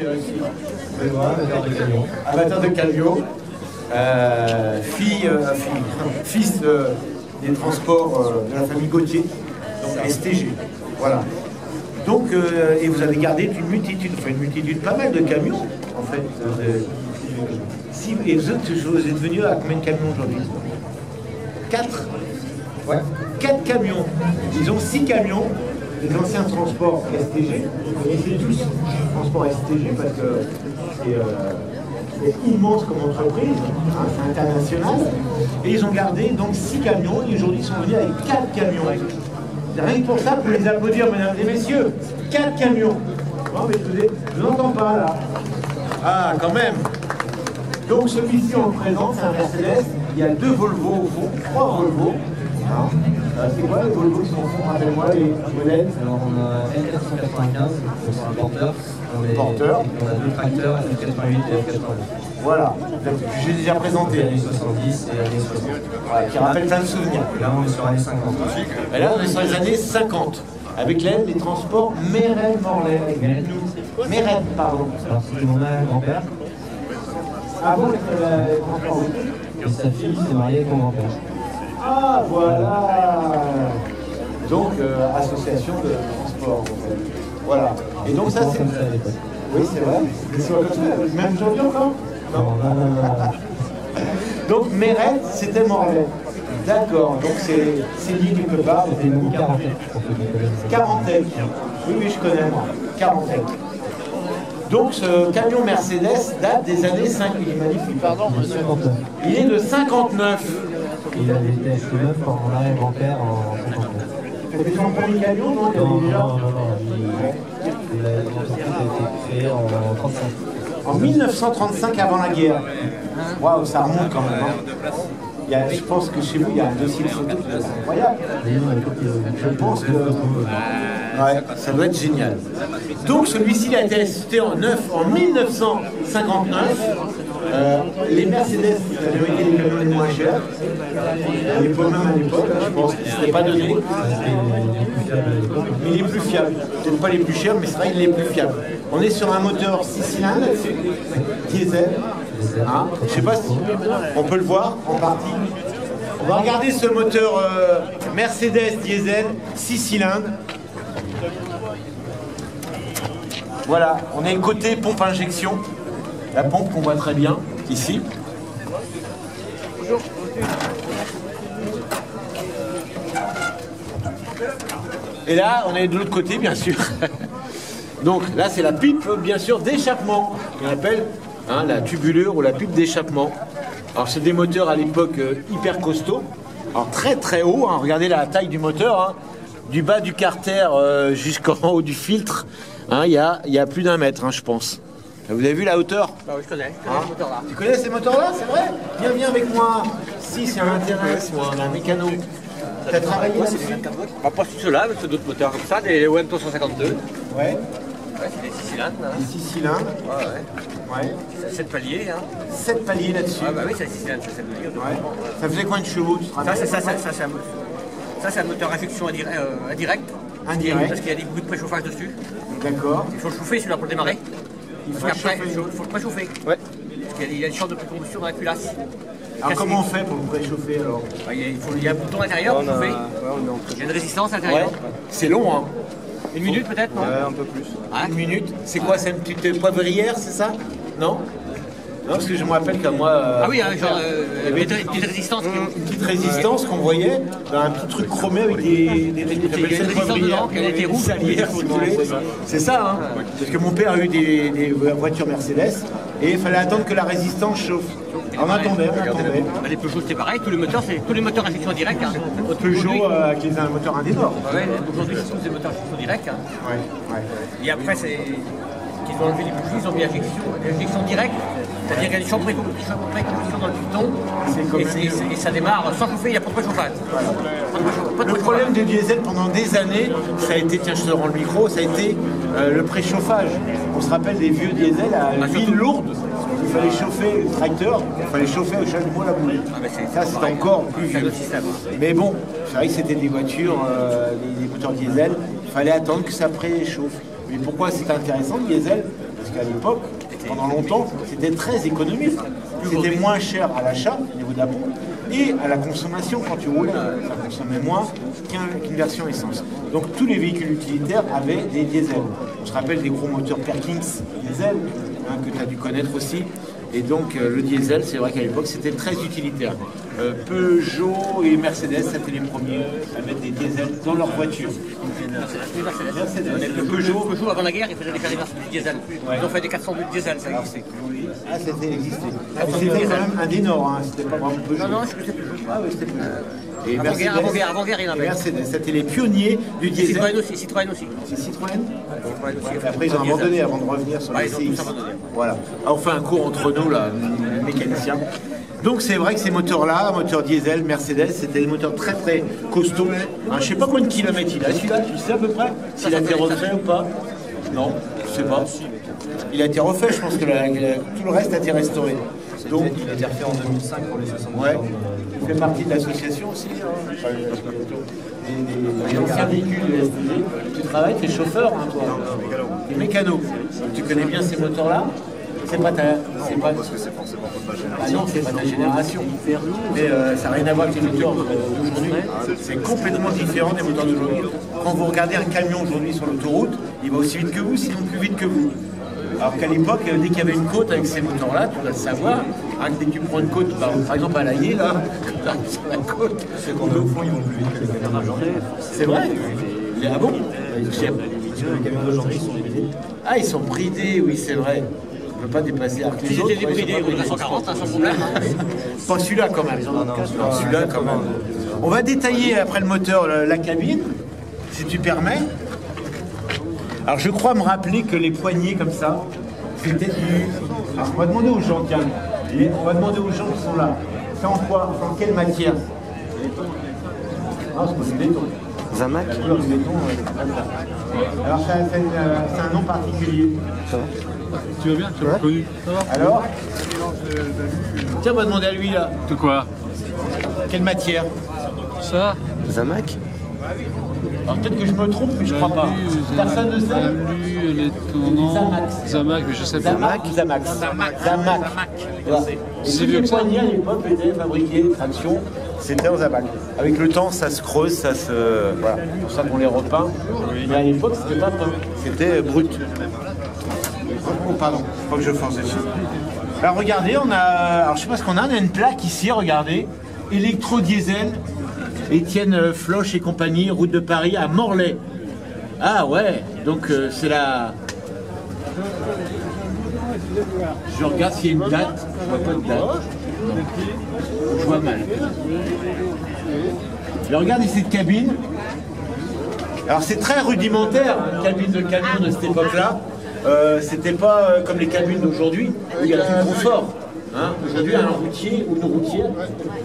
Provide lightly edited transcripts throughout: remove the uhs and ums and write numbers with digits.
aussi? Benoît, amateur de camion. Amateur de camion. Fils des transports de la famille Gauthier, donc STG. Voilà. Donc, et vous avez gardé une multitude, pas mal de camions, en fait. Si, et vous êtes venu à combien de camions aujourd'hui? 4. Ouais. 4 camions. Ils ont 6 camions, les anciens transports STG. Vous connaissez tous le transport STG parce que c'est immense comme entreprise, hein, c'est international. Et ils ont gardé donc 6 camions et aujourd'hui ils sont venus avec 4 camions. C'est rien que pour ça, pour les applaudir, mesdames et messieurs. 4 camions. Non, mais je n'entends pas là. Ah, quand même. Donc celui-ci, on le présente, c'est un Mercedes. Il y a 2 Volvo au fond, 3 Volvo. Hein. C'est quoi les Volvo qui sont au fond? Rappelle-moi les modèles. Alors on a L495, c'est un porteur. Porteur. On a 2 tracteurs, F88 et F89. Voilà, j'ai déjà présenté. Années 70 et années 60. Ouais, qui rappelle plein de souvenirs. Là on est sur années 50. Et là, on est sur les années 50, avec l'aide des transports Mérède-Morlaix. Mérède, pardon. Alors c'était mon grand-père. Ah bon, les transports, oui. Et sa fille s'est mariée avec mon grand-père. Ah, voilà. Donc, association de transport, en fait. Voilà. Et donc ça, c'est... comme ça à l'époque. Oui, c'est vrai. C'est comme ça. Même aujourd'hui encore? Non. Donc, Mérède, c'était Morlaix. D'accord, donc c'est lié quelque part. C'était une quarantaine pour ceux qui connaissent. Quarantaine. Oui, je connais, moi. Quarantaine. Donc, ce camion Mercedes date des années 50. Il est magnifique. Pardon, monsieur. 59. Il est de 59. Il avait été acheté neuf par mon arrière-grand-père en 59. C'était son premier camion, non? Non. L'entreprise a été créée en 35. En 1935, avant la guerre. Waouh, ça remonte quand même. Hein. Je pense que chez vous, il y a un dossier de photos, c'est incroyable. Je pense que ouais, ça doit être génial. Donc celui-ci il a été acheté en 1959. Les Mercedes avaient été les camions les moins chers. Les même à l'époque, je pense qu'ils ne s'étaient pas donnés. Mais les plus fiables. Peut-être pas les plus chers, mais c'est vrai qu'il est les plus fiables. On est sur un moteur 6 cylindres là-dessus, diesel. Hein, je ne sais pas si on peut le voir en partie. On va regarder ce moteur Mercedes diesel 6 cylindres. Voilà, on est côté pompe injection. La pompe qu'on voit très bien ici. Et là, on est de l'autre côté, bien sûr. Donc là, c'est la pipe, bien sûr, d'échappement, qu'on appelle hein, la tubulure ou la pipe d'échappement. Alors, c'est des moteurs à l'époque hyper costauds. Alors, très très haut. Hein. Regardez la taille du moteur. Hein. Du bas du carter jusqu'en haut du filtre. Hein, il y a plus d'1 mètre, hein, je pense. Vous avez vu la hauteur? Bah oui, je connais Hein ce moteur-là. Tu connais ces moteurs-là, c'est vrai? Viens avec moi. Si, ça m'intéresse, moi, on a un mécano. T'as travaillé là-dessus? Bah, pas ceux-là, mais c'est d'autres moteurs comme ça, des Wento 152. Ouais, Ouais, c'est des 6 cylindres. Hein. des 6 cylindres. Ouais. 7 paliers. Hein. 7 paliers là-dessus. Ah bah oui, c'est des 6 cylindres, c'est 7 paliers. Ouais. Ça faisait combien de chevaux, tu te Ça, rappelles? c'est un moteur injection indirect. Indirect. Parce qu'il y a des bouts de préchauffage dessus. D'accord. Il faut le chauffer celui-là pour le démarrer. Il faut Parce qu'après, chauffer. il faut le préchauffer. Ouais. Parce qu'il y a une chambre de précombustion dans la culasse. Alors comment on fait pour le préchauffer alors? Bah, il y a un bouton à l'intérieur pour chauffer. Il y a une résistance à l'intérieur. C'est long, hein? Une minute peut-être, non? Un peu plus. Ah, Une minute? C'est quoi? C'est une petite poivrière, c'est ça? Non? Non, parce que je me rappelle qu'à moi... Ah oui, hein, genre il y avait une petite résistance. une petite résistance qu'on voyait, un petit truc chromé avec des résistance dedans, qui était rouge. salières, si vous voulez. C'est ça, hein? Parce que mon père a eu des voitures Mercedes et il fallait attendre que la résistance chauffe. On attendait. Bah, les Peugeot c'est pareil, tous les moteurs injection directe. Hein. Peugeot avec les moteurs indénor. Ouais, aujourd'hui c'est tous des moteurs injection directe. Hein. Ouais. Et après qu'ils ont enlevé les bougies, ils ont mis injection directe. C'est-à-dire qu'il y a une chambre précombustion dans le piton et ça démarre sans chauffer, il n'y a pas de préchauffage. Le problème du diesel pendant des années, ça a été, tiens je te rends le micro, ça a été le préchauffage. On se rappelle des vieux diesels à huile lourde, il fallait chauffer le tracteur, il fallait chauffer au chalumeau la boule. Ça c'est encore plus vieux. Mais bon, c'est vrai que c'était des voitures, des moteurs diesel, il fallait attendre que ça préchauffe. Mais pourquoi c'est intéressant le diesel? Parce parce qu'à l'époque, pendant longtemps, c'était très économique. C'était moins cher à l'achat, au niveau de la pompe, et à la consommation, quand tu roules, ça consommait moins qu'une version essence. Donc tous les véhicules utilitaires avaient des diesels. On se rappelle des gros moteurs Perkins diesel, hein, que tu as dû connaître aussi. Et donc le diesel, c'est vrai qu'à l'époque, c'était très utilitaire. Peugeot et Mercedes, c'était les premiers à mettre des diesels dans leur voiture. Mercedes. Le Peugeot, avant la guerre, ils faisaient des carrières du diesel. Ils ont fait des 400 de diesel, ça existait. Ah, c'était existé. C'était quand même un des Nord, hein. C'était pas vraiment Peugeot. Non, je sais plus. Ah oui, c'était Peugeot. Et avant-guerre, il y en avait. Mercedes, c'était les pionniers du diesel. Citroën aussi. C'est Citroën. Après, ils ont abandonné avant de revenir sur les CX. Voilà. Alors, on fait un cours entre nous, là, mécaniciens. Donc, c'est vrai que ces moteurs-là, moteurs diesel, Mercedes, c'était des moteurs très très costauds. Hein, je sais pas combien de kilomètres il a. Celui-là, tu sais à peu près s'il a été refait ou pas? Non, je sais pas. Il a été refait, je pense que tout le reste a été restauré. Donc, il a été refait en 2005 pour les 70 ouais. Il fait partie de l'association aussi. Hein. Des anciens véhicules de STG. Tu travailles, tu es chauffeur, hein, toi. Tu es mécano. Tu connais bien ces moteurs-là? C'est pas ta. C'est pas parce que c'est forcément pas ma génération. Ah non, c'est pas ta génération. Mais ça n'a rien à voir avec les moteurs d'aujourd'hui. C'est complètement différent des moteurs d'aujourd'hui. Quand vous regardez un camion aujourd'hui sur l'autoroute, il va aussi vite que vous, sinon plus vite que vous. Alors qu'à l'époque, dès qu'il y avait une côte avec ces moteurs-là, tu dois le savoir, hein, dès que tu prends une côte, par exemple à l'Aillé, là, quand tu arrives sur la côte, c'est qu'on au fond, ils vont plus vite que les camions d'aujourd'hui. C'est vrai? Ah bon? Les camions d'aujourd'hui sont limités. Ah, ils sont bridés, oui, c'est vrai. On ne peut pas dépasser avec les autres. Ils étaient bridés, oui, 140, sans problème. Pas celui-là quand même. Non, celui-là quand même. On va détailler après le moteur la cabine, si tu permets. Alors je crois me rappeler que les poignées comme ça, c'était du... Alors on va demander aux gens, tiens, on va demander aux gens qui sont là, c'est en quoi, en quelle matière? Ah, c'est pas du béton. Zamac. La couleur du béton, alors c'est un nom particulier. Ça va? Tu vas bien? Tu l'as reconnu? Ça va? Alors? Tiens, on va demander à lui là. De quoi? Quelle matière? Ça? Zamac. Alors peut-être que je me trompe, mais je crois pas. Personne ne sait. Zamac, mais je sais pas. Zamac. Et tous les poignées à l'époque étaient fabriqués, traction, c'était en Zamac. Avec le temps, ça se creuse, ça se... Voilà, c'est pour ça qu'on les repeint. Mais à l'époque, c'était pas peint, c'était brut. Oh, pardon, faut que je force dessus. Alors regardez, on a... Alors je sais pas ce qu'on a une plaque ici, regardez. Électro-diesel. Étienne Floch et compagnie, route de Paris à Morlaix. Ah ouais, donc c'est la... Je regarde s'il y a une date. Je vois pas de date. Non. Je vois mal. Mais regardez cette cabine. Alors c'est très rudimentaire, une cabine de camion de cette époque-là. C'était pas comme les cabines d'aujourd'hui, où il y a du confort. Hein, aujourd'hui, un routier ou une routière,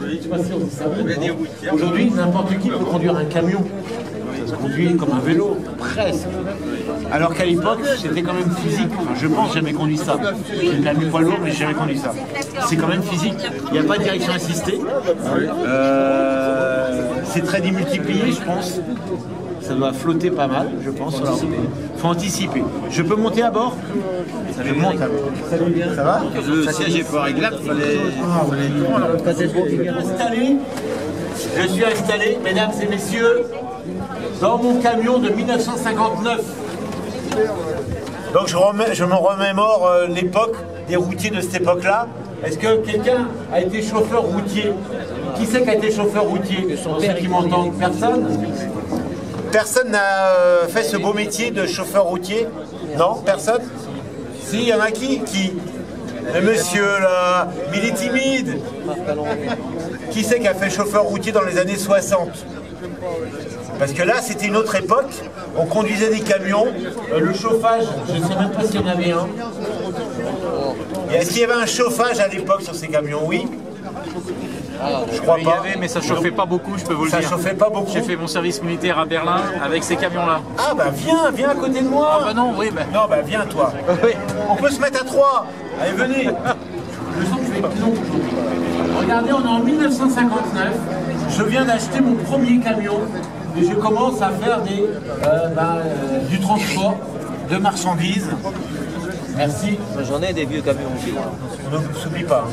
je sais pas si on dit ça. Aujourd'hui, n'importe qui peut conduire un camion. Ça se conduit comme un vélo, presque. Alors qu'à l'époque, c'était quand même physique. Enfin, je pense, j'ai jamais conduit ça. J'ai le permis poids lourd, mais j'ai jamais conduit ça. C'est quand même physique. Il n'y a pas de direction assistée. C'est très démultiplié, je pense. Ça doit flotter pas mal, je pense. Il faut anticiper. Je peux monter à bord? Je monte à bord. Salut, ça va? Le siège est pas réglable, fallait installé. Je suis installé, mesdames et messieurs, dans mon camion de 1959. Donc je me remémore l'époque des routiers de cette époque-là. Est-ce que quelqu'un a été chauffeur routier? Qui c'est qui a été chauffeur routier? Pour ceux qui m'entendent, personne? Personne n'a fait ce beau métier de chauffeur routier? Non? Personne? Si, il y en a qui? Le monsieur là, mais il est timide. Qui c'est qui a fait chauffeur routier dans les années 60? Parce que là, c'était une autre époque. On conduisait des camions. Le chauffage, je ne sais même pas s'il y en avait un. Est-ce qu'il y avait un chauffage à l'époque sur ces camions? Oui. Je crois pas. Il y avait, mais ça chauffait pas beaucoup, je peux vous le dire. Ça chauffait pas beaucoup. J'ai fait mon service militaire à Berlin avec ces camions-là. Ah bah viens à côté de moi. Ah bah non, oui, bah. Non bah viens toi. Oui. On peut se mettre à 3. Allez venez. Je sens que je vais être long aujourd'hui. Regardez, on est en 1959. Je viens d'acheter mon premier camion et je commence à faire du transport de marchandises. Merci. J'en ai des vieux camions aussi. On ne s'oublie pas.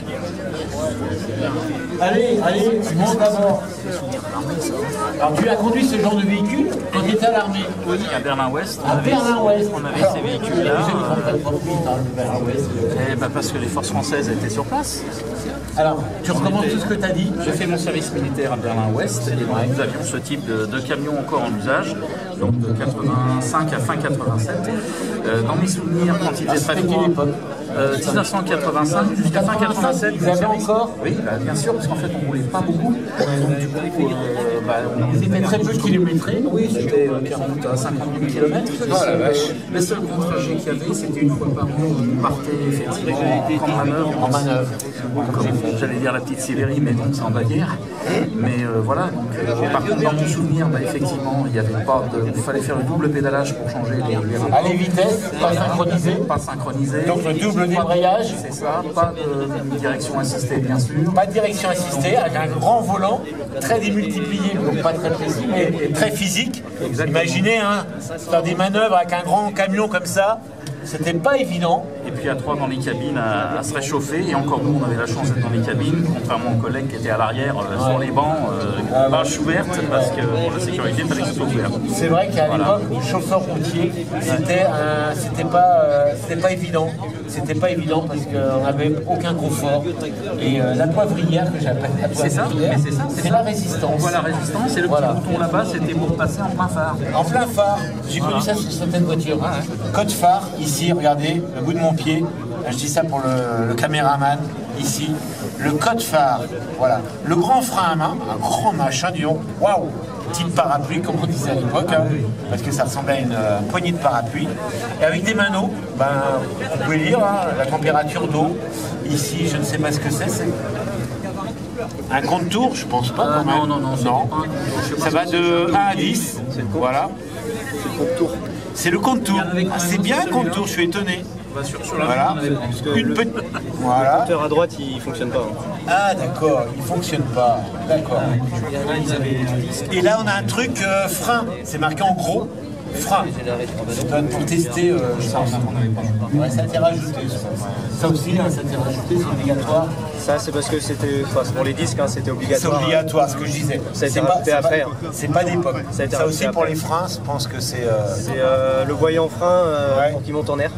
Allez, tu montes d'abord. Alors tu as conduit ce genre de véhicule quand tu étais à l'armée? Oui, à Berlin-Ouest. À Berlin-Ouest. On avait ces véhicules-là. Berlin-Ouest. Parce que les forces françaises étaient sur place. Alors, tu recommences tout ce que tu as dit? J'ai fait mon service militaire à Berlin-Ouest et donc nous avions ce type de camion encore en usage, donc de 85 à fin 87. Dans mes souvenirs, quand ils étaient très froids, 1985 jusqu'à fin 87, vous avez encore? Oui, bien sûr, parce qu'en fait on ne roulait pas beaucoup. Donc du coup, Ils étaient très peu kilométrés. oui, c'était 40 à 50 000 km. Oh la vache. Les seuls contre-trajets qu'il y avait, c'était une fois par an, on partait effectivement en manœuvre. En manœuvre. J'allais dire la petite Sibérie, mais non, c'est en Bavière. Mais voilà, donc, par contre, dans mon souvenir, effectivement, il y avait pas de. Il fallait faire le double pédalage pour changer les rapports. À les vitesses, pas synchronisé. Pas synchronisé. Donc le double débrayage. C'est ça, pas de direction assistée, bien sûr. Pas de direction assistée, avec un grand volant, très démultiplié, donc pas très précis, mais très physique. Exactement. Imaginez, hein, faire des manœuvres avec un grand camion comme ça, c'était pas évident. Et puis à trois dans les cabines à se réchauffer. Et encore nous, on avait la chance d'être dans les cabines, contrairement aux collègues qui étaient à l'arrière, sur les bancs, bâche ouverte, parce que pour la sécurité, il fallait que ce soit ouvert. C'est vrai qu'à l'époque, le chauffeur routier, c'était pas évident. C'était pas évident parce qu'on n'avait aucun confort. Et la poivrière que j'appelle la poivrière, c'est la résistance. On voit la résistance et le petit bouton là-bas, c'était pour passer en plein phare. En plein phare, j'ai connu ça sur certaines voitures. Code phare, ici, regardez, le bout de mon pied. Je dis ça pour le caméraman, ici. Le code phare, voilà. Le grand frein à main, un grand machin, disons, waouh! Type parapluie, comme on disait à l'époque, hein, parce que ça ressemblait à une poignée de parapluie. Et avec des manos, on pouvait lire hein, la température d'eau. Ici, je ne sais pas ce que c'est. Un compte-tour, je pense pas. Quand même. Non. Ça va de 1 à 10. Voilà. C'est le compte-tour. C'est bien un compte-tour, je suis étonné. Voilà. Une petite. Voilà. Le compteur à droite, il fonctionne pas. Ah d'accord, il fonctionne pas. D'accord. Et là on a un truc frein. C'est marqué en gros frein. Ça doit être pour tester, je pense. Ouais, ça a été rajouté. Ça aussi, hein, ça a été rajouté, c'est obligatoire. Ça, c'est parce que c'était. Enfin, pour les disques, hein, c'était C'est obligatoire. obligatoire, ce que je disais. Ça a été rajouté après. C'est pas d'époque. Ça a été Ça aussi rajouté pour après. les freins, je pense que c'est. C'est le voyant frein Ouais. pour qu'il monte en air.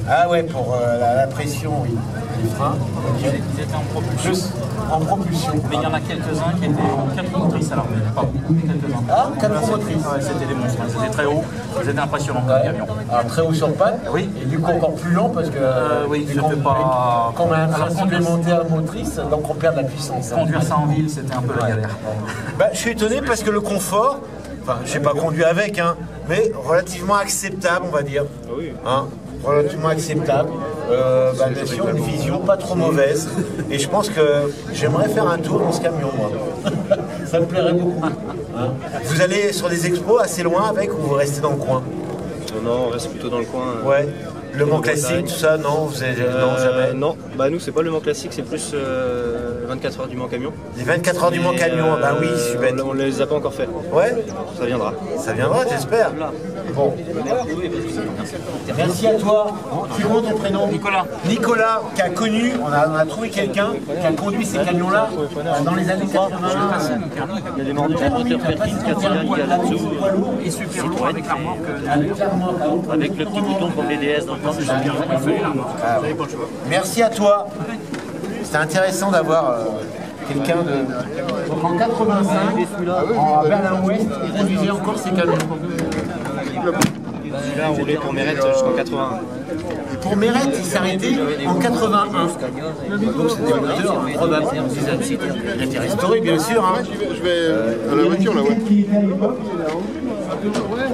Ah ouais, pour la pression, oui. Les freins. Ils étaient en propulsion. Juste en propulsion. Mais il y en a quelques-uns qui étaient en 4 motrices, alors pas beaucoup, mais quelques-uns. Ah, 4 motrices. Ouais, c'était des monstres, c'était très haut, c'était impressionnant comme camion. Alors très haut sur patte, Oui. et du coup encore plus lent parce que Oui, c'était pas. quand on a un Alors, frein supplémentaire motrice, donc on perd de la puissance. hein. Conduire ça en ville, c'était un peu la galère. Je suis étonné parce que le confort, enfin je n'ai pas conduit avec, hein, mais relativement acceptable on va dire. Hein, relativement acceptable. Bien sûr, une vision pas trop mauvaise. Et je pense que j'aimerais faire un tour dans ce camion, moi. Ça me plairait beaucoup. Hein. Vous allez sur des expos assez loin avec ou vous restez dans le coin? Non, on reste plutôt dans le coin. Ouais. Le Mans classique, tout ça, non, vous avez, non, jamais. Non, bah nous c'est pas le Mans classique, c'est plus 24 heures du Mans camion. Les 24 heures du Mans camion, bah oui, je suis bête. On les a pas encore fait. Ouais, Ça viendra. ça viendra, j'espère. Bon. Merci à toi. C'est quoi ton prénom? Nicolas. Nicolas, qui a connu, on a trouvé quelqu'un qui a conduit ces camions-là dans les années 80. Il y a des morts du moteur Perkins, 4 cylindres là-dessous. Et super lourd avec la remorque. Avec le petit bouton pour BDS dans le coin. Merci à toi. C'était intéressant d'avoir quelqu'un de. Donc en 85, à Berlin-Ouest, il conduisait encore ces camions. Celui-là, on roulait pour Mérette jusqu'en 81. Pour Mérette, il s'arrêtait en 81. Donc c'était des moteurs probables. Il a été restauré, bien sûr. Hein. Je vais à la voiture là, ouais.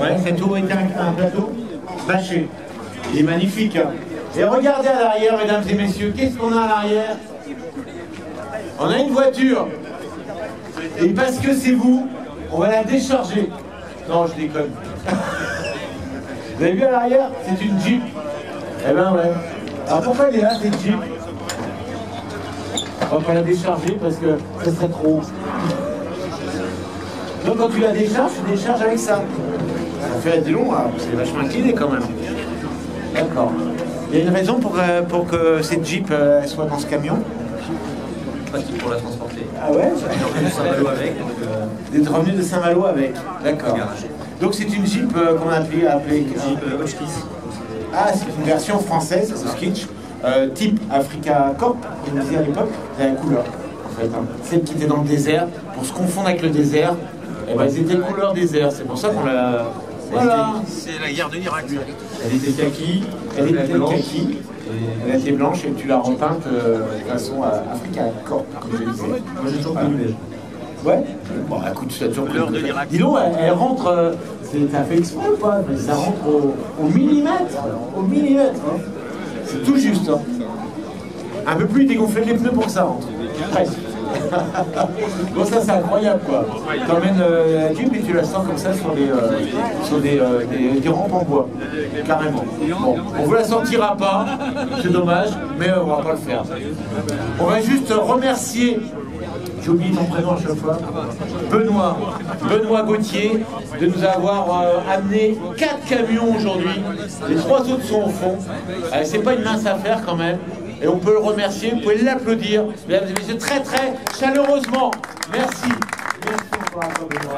Ouais, c'est tout était un plateau bâché. Il est magnifique. Hein. Et regardez à l'arrière, mesdames et messieurs, qu'est-ce qu'on a à l'arrière? On a une voiture. Et parce que c'est vous, on va la décharger. Non, je déconne. Vous avez vu à l'arrière? C'est une Jeep. Eh ben ouais. Alors pourquoi elle est là, cette Jeep? On va pas la décharger parce que ce serait trop haut. Donc quand tu la décharges, tu décharges avec ça. Ça fait du long, c'est vachement incliné quand même. D'accord. Il y a une raison pour que cette Jeep soit dans ce camion? Pratique pour la transporter. Ah ouais? Saint-Malo avec. Des revenus de Saint-Malo avec. D'accord. Donc c'est une Jeep qu'on a appelée Jeep Hotchkiss. Ah, c'est une version française, Skitch, type Africa Corp, comme on disait à l'époque, de la couleur. En fait, hein. Celle qui était dans le désert, pour se confondre avec le désert, eh ben, elles étaient couleur désert. C'est pour ça qu'on l'a. Voilà. C'est la guerre de l'Irak. Elle était kaki, elle était kaki, elle était blanche et tu l'as repeinte de façon Africa Corp, comme je disais. Moi j'ai toujours connu les. Ouais. Bon, écoute, tu as toujours Couleur de l'Irak. Dis donc, elle rentre. T'as fait exprès ou pas? Mais ça rentre au millimètre. Au millimètre. Hein. C'est tout juste. Hein. Un peu plus dégonflé les pneus pour que ça rentre. Presque. Bon, ça c'est incroyable quoi. Tu emmènes la Jeep et tu la sors comme ça sur des rampes en bois. Carrément. Bon, on vous la sortira pas, c'est dommage, mais on va pas le faire. On va juste remercier. J'ai oublié ton prénom à chaque fois. Benoît Gauthier, de nous avoir amené 4 camions aujourd'hui. Les 3 autres sont au fond. C'est pas une mince affaire quand même. Et on peut le remercier, vous pouvez l'applaudir, mesdames et messieurs, très très chaleureusement. Merci. Merci encore à toi, Benoît.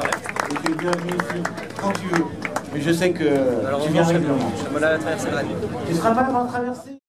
Et tu es bienvenu ici quand tu veux. Mais je sais que tu viens régulièrement. Je me la traverser la nuit. Tu seras pas avant de traverser?